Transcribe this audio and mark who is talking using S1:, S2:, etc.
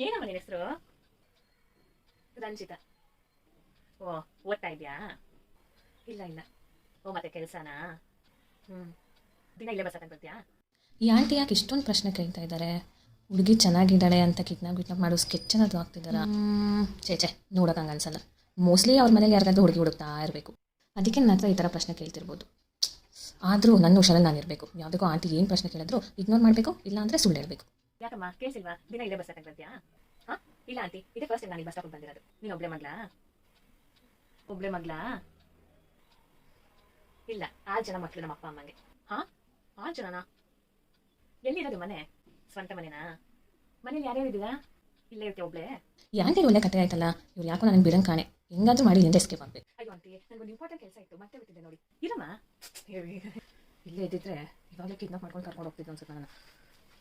S1: ಏನಮ್ಮ ನಿನ್ನ ಹೆಸರು? ರಂಜಿತಾ. ಓ, ಓದ್ತಾ ಇದೆಯಾ? ಇಲ್ಲ ಇಲ್ಲ. ಓ, ಮತ್ತೆ ಕೆಲಸನಾ? ಹ್ಞೂ. ದಿನ ಇಲ್ಲೇ ಬಸ್ ಹತ್ತಕ್ಕೆ ಬರ್ತೀಯಾ?
S2: ಈ ಆಂಟಿ ಯಾಕೆ ಇಷ್ಟೊಂದು ಪ್ರಶ್ನೆ ಕೇಳ್ತಾ ಇದ್ದಾರೆ? ಹುಡುಗಿ ಚೆನ್ನಾಗಿದ್ದಾಳೆ ಅಂತ ಕಿಡ್ನಾಪ್ ಮಾಡೋ ಸ್ಕೆಚ್ ಏನಾದರೂ ಆಗ್ತಿದ್ದಾರಾ? ಚೇಚೆ, ನೋಡೋಕೆ ಹಂಗೆ ಅನ್ಸಲ್ಲ. ಮೋಸ್ಟ್ಲಿ ಅವ್ರ ಮನೇಲಿ ಯಾರಿಗಾದ್ರೂ ಹುಡುಗಿ ಹುಡುಕ್ತಾ ಇರಬೇಕು. ಅದಕ್ಕೆ ನನ್ನ ಹತ್ರ ಈ ಥರ ಪ್ರಶ್ನೆ ಕೇಳ್ತಿರ್ಬೋದು. ಆದರೂ ನನ್ನ ಹುಷಾರಲ್ಲಿ ನಾನು ಇರಬೇಕು. ಯಾವುದಕ್ಕೂ ಆಂಟಿ ಏನು ಪ್ರಶ್ನೆ ಕೇಳಿದ್ರು ಇಗ್ನೋರ್ ಮಾಡಬೇಕು, ಇಲ್ಲ ಅಂದರೆ ಸುಳ್ಳು ಹೇಳಬೇಕು.
S1: ಯಾಕಮ್ಮ ಕೇಳಿಸಿಲ್ವಾ? ದಿನ ಇಲ್ಲೇ ಬಸ್ ಹತ್ತಕ್ಕೆ ಬರ್ತೀಯಾ? ಹಾಂ, ಇಲ್ಲ ಆಂಟಿ, ಇದೇ ಫಸ್ಟ್ ಟೈಮ್ ನಾನು ಬಸ್ ಸ್ಟಾಪಿಗೆ ಬಂದಿರೋದು. ನೀನು ಒಬ್ಬಳೆ ಮಗಳಾ? ಒಬ್ಬಳೆ ಮಗಳಾ? ಇಲ್ಲ, 6 ಜನ ಮಕ್ಕಳು ನಮ್ಮ ಅಪ್ಪ ಅಮ್ಮಂಗೆ. ಹಾಂ, 6 ಜನನಾ? ಎಲ್ಲಿರೋದು ಮನೆ? ಸ್ವಂತ ಮನೆನಾ? ಮನೇಲಿ ಯಾರ್ಯಾರು ಇದ್ದೀರಾ? ಇಲ್ಲೇ ಇರ್ತೀಯ ಒಬ್ಳೆ?
S2: ಈ ಆಂಟಿ ಒಳ್ಳೆ ಕತೆ ಆಯ್ತಲ್ಲ, ಇವ್ರು ಯಾಕೋ ನನಗೆ ಬಿಡಂಗೆ ಕಾಣೆ. ಹೆಂಗಾದ್ರೂ ಮಾಡಿ ಇಲ್ಲಿಂದ ಎಸ್ಕೇಪ್ ಆಗಬೇಕು.
S1: ಅಯ್ಯೋ ಆಂಟಿ, ನನಗೊಂದು ಇಂಪಾರ್ಟೆಂಟ್ ಕೆಲಸ ಇತ್ತು, ಮತ್ತೆ ಬಿಟ್ಟಿದ್ದೆ ನೋಡಿ. ಇರಮ್ಮ, ಇಲ್ಲೇ ಇದ್ದಿದ್ರೆ ಇವಾಗಲೇ ಕಿಡ್ನಾಪ್ ಮಾಡ್ಕೊಂಡು ಕರ್ಕೊಂಡು ಹೋಗ್ತಿದ್ದು ಅನ್ಸುತ್ತೆ ನನ್ನ.